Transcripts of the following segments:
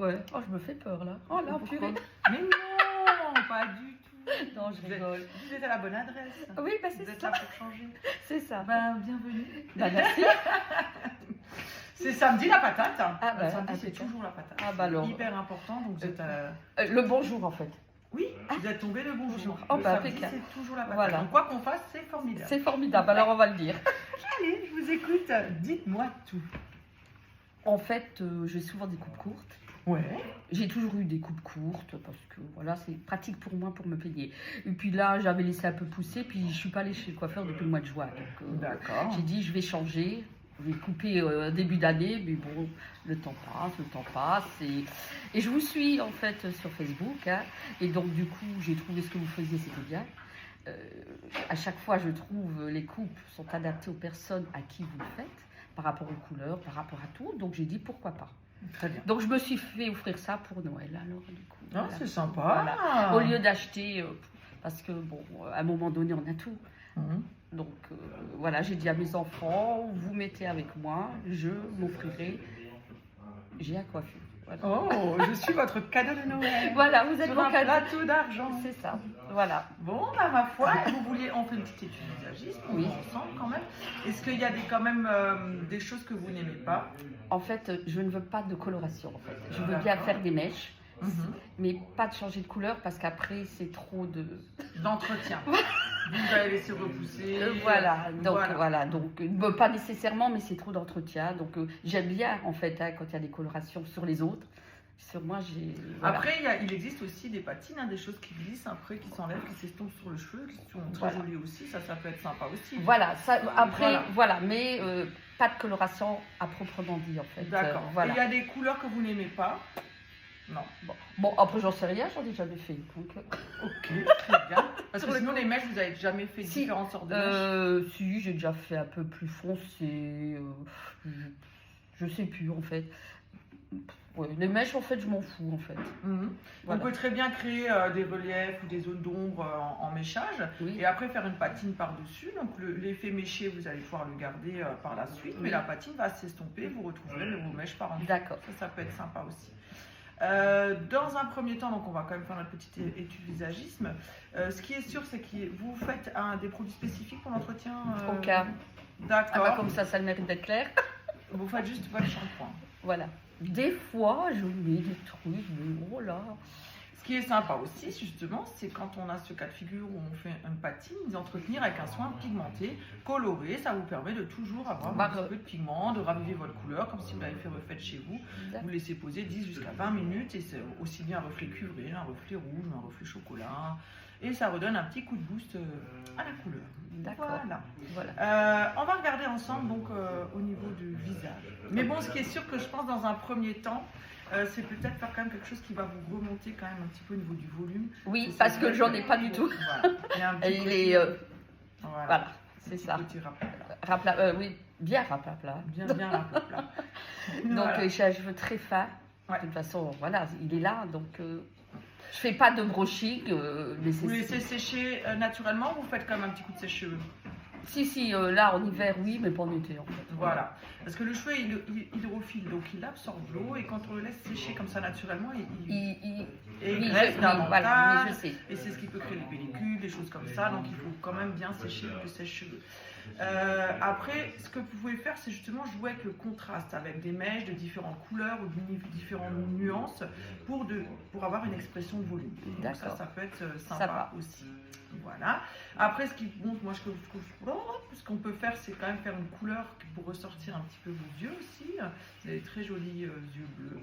Ouais. Oh, je me fais peur là. Oh là, Pourquoi? purée. Mais non, pas du tout. Non, je rigole. Vous êtes à la bonne adresse. Oui, bah Vous c'est êtes ça. là pour changer. C'est ça. Ben, bienvenue. Bah merci. C'est samedi la patate. Ah bah, Le samedi, c'est impeccable. toujours la patate. Ah bah alors. C'est hyper important. Donc vous êtes Le bonjour en fait. Oui, vous êtes tombé le bon jour. Oh, Le bah, samedi, impeccable. c'est toujours la patate. Voilà. Donc quoi qu'on fasse, c'est formidable. C'est formidable, alors on va le dire. Allez, je vous écoute. Dites-moi tout. En fait, j'ai souvent des coupes courtes. Ouais. J'ai toujours eu des coupes courtes parce que voilà, c'est pratique pour moi pour me payer. Et puis là, j'avais laissé un peu pousser, puis je suis pas allée chez le coiffeur depuis le mois de juin. Donc D'accord. j'ai dit, je vais changer. Je vais couper début d'année, mais bon, le temps passe. Et je vous suis en fait sur Facebook. Hein, et donc du coup, j'ai trouvé ce que vous faisiez, c'était bien. À chaque fois, je trouve les coupes sont adaptées aux personnes à qui vous le faites, par rapport aux couleurs, par rapport à tout. Donc j'ai dit pourquoi pas. Très bien. Donc je me suis fait offrir ça pour Noël. Alors du coup, Ah, voilà. c'est sympa. Voilà. Au lieu d'acheter, parce que bon, à un moment donné, on a tout. Mhm. Donc voilà, j'ai dit à mes enfants, vous mettez avec moi, je m'offrirai. J'ai la coiffure. Voilà. Oh, je suis votre cadeau de Noël. Voilà, vous êtes Sur mon un cadeau. plateau d'argent. C'est ça. Voilà. Bon, bah, ma foi, vous vouliez, on fait une petite étude d'usagisme, Oui. ensemble quand même. Est-ce qu'il y a quand même des choses que vous n'aimez pas? En fait, je ne veux pas de coloration. En fait, je veux bien D'accord. faire des mèches, Mhm. mais pas de changer de couleur parce qu'après c'est trop de. D'entretien. Vous allez laisser repousser. Voilà. Donc pas nécessairement, mais c'est trop d'entretien. Donc j'aime bien en fait hein, quand il y a des colorations sur les autres. Sur moi, j'ai. Voilà. Après, il existe aussi des patines, hein, des choses qui glissent après, qui s'enlèvent, qui s'estompent sur le cheveu, qui sont très Voilà. jolies aussi. Ça peut être sympa aussi. Voilà, ça, après, Voilà. voilà, mais pas de coloration à proprement dit en fait. D'accord. Voilà. Et il y a des couleurs que vous n'aimez pas? Non. Bon, après j'en sais rien, j'en ai jamais fait. Donc, Ok, très bien. Parce que Sur le sinon, les mèches, vous n'avez jamais fait Si, différentes sortes de mèches? si, j'ai déjà fait un peu plus foncé. Je sais plus en fait. Ouais, les mèches en fait, je m'en fous en fait. Mhm. Voilà. On peut très bien créer des reliefs ou des zones d'ombre en méchage Oui. et après faire une patine par-dessus. Donc l'effet méché, vous allez pouvoir le garder par la suite, mais Oui. la patine va s'estomper, vous retrouverez vos mèches par en dessous. D'accord. Ça peut être sympa aussi. Dans un premier temps, donc on va quand même faire notre petite étude visagisme. Ce qui est sûr, c'est que vous faites des produits spécifiques pour l'entretien Aucun. D'accord. Ah bah comme ça le mérite d'être clair. Vous faites juste votre shampoing. Voilà. Des fois, je mets des trucs, mais oh là. Ce qui est sympa aussi, justement, c'est quand on a ce cas de figure où on fait une patine, d'entretenir avec un soin pigmenté, coloré. Ça vous permet de toujours avoir un petit peu de pigment, de raviver votre couleur, comme si vous l'avez fait refaite chez vous. Vous laissez poser 10 jusqu'à 20 minutes et c'est aussi bien un reflet cuivré, un reflet rouge, un reflet chocolat. Et ça redonne un petit coup de boost à la couleur. D'accord. Voilà. On va regarder ensemble donc au niveau du visage. Mais bon, ce qui est sûr que je pense dans un premier temps, c'est peut-être faire quand même quelque chose qui va vous remonter quand même un petit peu au niveau du volume. Oui, parce que j'en ai pas du tout. Voilà. Il y a un petit Il côté, est, voilà, c'est petit ça. côté rapapla. Oui, bien rapapla. Bien rapapla. Donc Voilà. j'ai un cheveu très fin. Ouais. De toute façon, voilà, il est là, donc je fais pas de brushing. Vous laissez sécher naturellement ou vous faites quand même un petit coup de sèche-cheveux? Si, là en hiver, oui, mais pas en été en fait. Voilà. Parce que le cheveu il hydrophile, donc il absorbe l'eau et quand on le laisse sécher comme ça naturellement, il graisse davantage. Voilà, je sais. Et c'est ce qui peut créer les pellicules, des choses comme ça. Donc il faut quand même bien sécher le sèche-cheveux. Après, ce que vous pouvez faire, c'est justement jouer avec le contraste, avec des mèches de différentes couleurs ou de différentes nuances pour avoir une expression de volume. Donc ça peut être sympa aussi. Voilà. Après, ce qu'on peut faire, c'est quand même faire une couleur pour ressortir un petit peu vos yeux aussi. Vous avez des très jolis yeux bleus.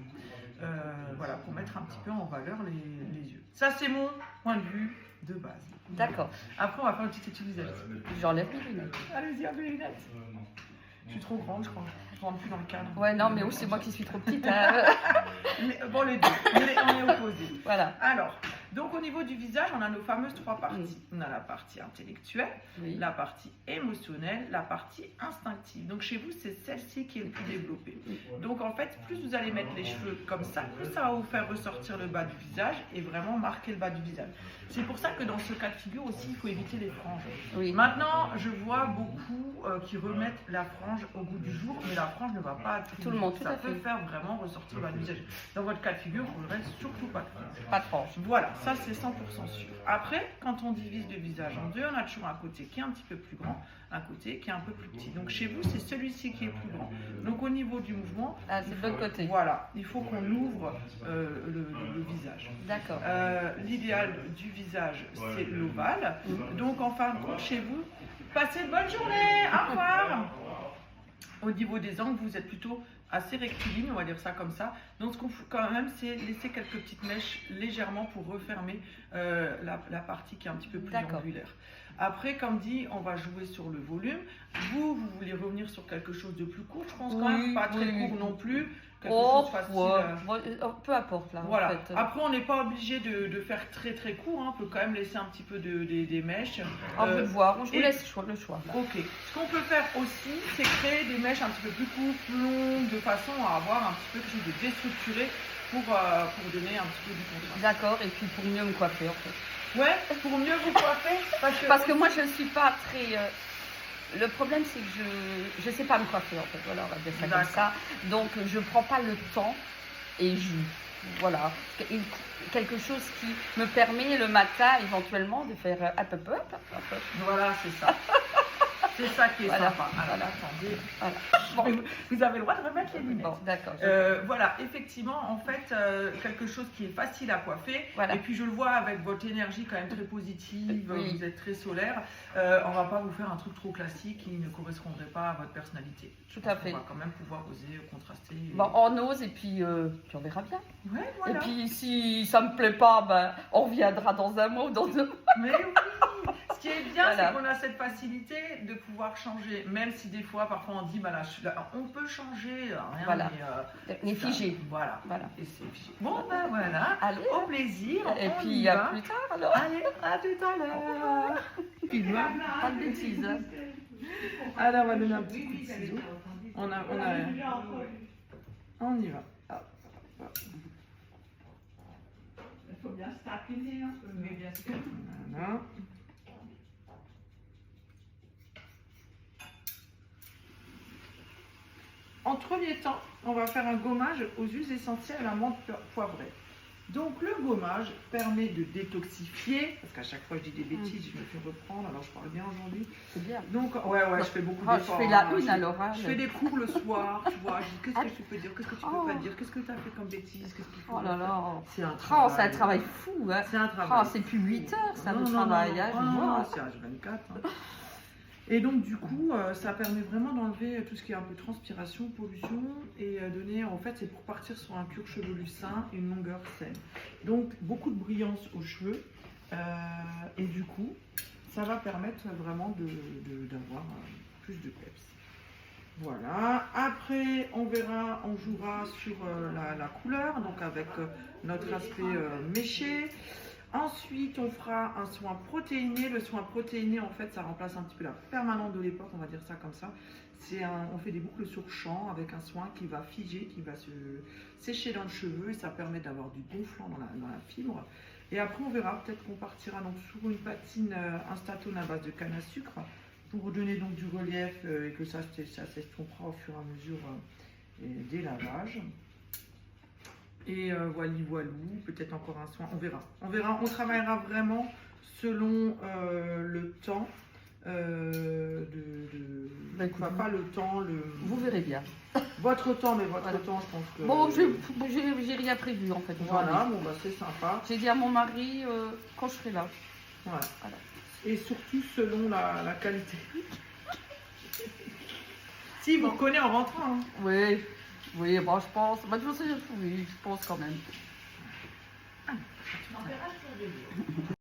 Voilà, pour mettre un petit peu en valeur les yeux. Ça, c'est mon point de vue de base. D'accord. Après, on va faire une petite étude visuelle. J'enlève mes lunettes. Allez-y, enlevez les lunettes. Je suis trop grande, je crois. Je rentre plus dans le cadre. Ouais, non, mais c'est moi qui suis trop petite. Hein. Mais, bon, les deux. On est opposés. Voilà. Alors, Donc au niveau du visage, on a nos fameuses 3 parties. On a la partie intellectuelle, Oui. la partie émotionnelle, la partie instinctive. Donc chez vous, c'est celle-ci qui est le plus développée. Donc en fait, plus vous allez mettre les cheveux comme ça, plus ça va vous faire ressortir le bas du visage et vraiment marquer le bas du visage. C'est pour ça que dans ce cas de figure aussi, il faut éviter les franges. Oui. Maintenant, je vois beaucoup qui remettent la frange au goût du jour, mais la frange ne va pas à Tout le monde, tout ça à peut fait. faire vraiment ressortir le bas du visage. Dans votre cas de figure, vous ne reste surtout pas de frange. Pas de frange. Voilà, ça c'est 100% sûr. Après, quand on divise le visage en deux, on a toujours un côté qui est un petit peu plus grand, un côté qui est un peu plus petit. Donc chez vous, c'est celui-ci qui est plus grand. Donc au niveau du mouvement, Ah, c'est de l'autre côté. voilà, il faut qu'on ouvre le visage. D'accord. L'idéal du visage, c'est l'ovale. Donc en fin de compte, chez vous, passez une bonne journée, au revoir. Au niveau des angles, vous êtes plutôt assez rectiligne, on va dire ça comme ça. Donc ce qu'on fait quand même, c'est laisser quelques petites mèches légèrement pour refermer la partie qui est un petit peu plus angulaire. Après, comme dit, on va jouer sur le volume. Vous voulez revenir sur quelque chose de plus court, je pense quand même, pas très court non plus. Quelque chose de facile. Peu importe là. Voilà. En fait. Après, on n'est pas obligé de faire très très court. Hein. On peut quand même laisser un petit peu des mèches. On peut voir. Je vous laisse le choix. Là. Ok. Ce qu'on peut faire aussi, c'est créer des mèches un petit peu plus courtes, plus longues, de façon à avoir un petit peu quelque chose de déstructuré pour donner un petit peu du contraste. D'accord. Et puis pour mieux me coiffer en fait. Ouais, pour mieux vous coiffer. Parce que moi je ne suis pas très. Le problème, c'est que je ne sais pas me coiffer, en fait. Voilà, on va dire ça comme ça. Donc, je ne prends pas le temps et voilà. Quelque chose qui me permet le matin, éventuellement, de faire hop. Voilà, c'est ça. C'est ça qui est sympa. Alors, voilà. attendez. Voilà. Bon. Vous avez le droit de remettre les lunettes. Bon, d'accord. Voilà, effectivement, en fait, quelque chose qui est facile à coiffer. Voilà. Et puis, je le vois avec votre énergie quand même très positive, Oui. vous êtes très solaire. On va pas vous faire un truc trop classique qui ne correspondrait pas à votre personnalité. Tout à fait. On va quand même pouvoir oser contraster. Bon, on ose et puis on verra bien. Ouais, voilà. Et puis, si ça ne me plaît pas, ben, on reviendra dans un mois ou dans 2 mois. Mais oui. Ce qui est bien, Voilà. c'est qu'on a cette facilité de pouvoir changer, même si des fois, parfois, on dit, bah là, on peut changer, rien, Voilà. mais On est figé. Voilà. Voilà. Et c'est figé. Bon, ben voilà. Allez. Au plaisir. Et on puis, y à va. plus tard alors. Allez, à tout à l'heure. Puis, voilà. Pas de bêtises. Hein. Alors, on va donner un petit coup de ciseau. On y va. Hop, hop. Il faut bien se taquiner, hein, mais bien sûr. Voilà. En premier temps, on va faire un gommage aux huiles essentielles à l'amande poivrée. Donc le gommage permet de détoxifier, parce qu'à chaque fois je dis des bêtises, je me fais reprendre, alors je parle bien aujourd'hui. C'est bien. Donc ouais, je fais beaucoup Je d'efforts. fais la hein. une alors. Hein, Je fais des cours le soir, tu vois, je dis qu'est-ce que tu peux dire, qu'est-ce que tu peux pas dire, qu'est-ce que tu as fait comme bêtise, qu'est-ce qu'il faut. Oh là là. C'est un Oh, travail. c'est un travail fou. Hein. C'est un travail. Oh, c'est plus 8 heures, ça Non, de non, travail. non, Hein, je non, vois. c'est H24. Hein. Et donc du coup, ça permet vraiment d'enlever tout ce qui est un peu transpiration, pollution et donner, en fait, c'est pour partir sur un cuir chevelu sain et une longueur saine. Donc beaucoup de brillance aux cheveux et du coup, ça va permettre vraiment d'avoir plus de peps. Voilà. Après, on jouera sur la couleur, donc avec notre aspect méché. Ensuite, on fera un soin protéiné. Le soin protéiné, en fait, ça remplace un petit peu la permanente de l'époque, on va dire ça comme ça. On fait des boucles sur champ avec un soin qui va figer, qui va se sécher dans le cheveu et ça permet d'avoir du gonflant dans la fibre. Et après, on verra, peut-être qu'on partira donc sur une patine Instatone à base de canne à sucre pour donner donc du relief et que ça s'estompera au fur et à mesure des lavages. Et voilou, peut-être encore un soin, on verra. On travaillera vraiment selon le temps. Pas le temps, Vous verrez bien. votre temps, mais votre temps, je pense que. Bon, j'ai rien prévu en fait. Voilà, bon, bah, c'est sympa. J'ai dit à mon mari quand je serai là. Voilà. Voilà. Et surtout selon la qualité. Si, vous reconnaissez en rentrant. Hein. Oui, bon, je pense. Bah, oui, je pense quand même. Température de l'eau.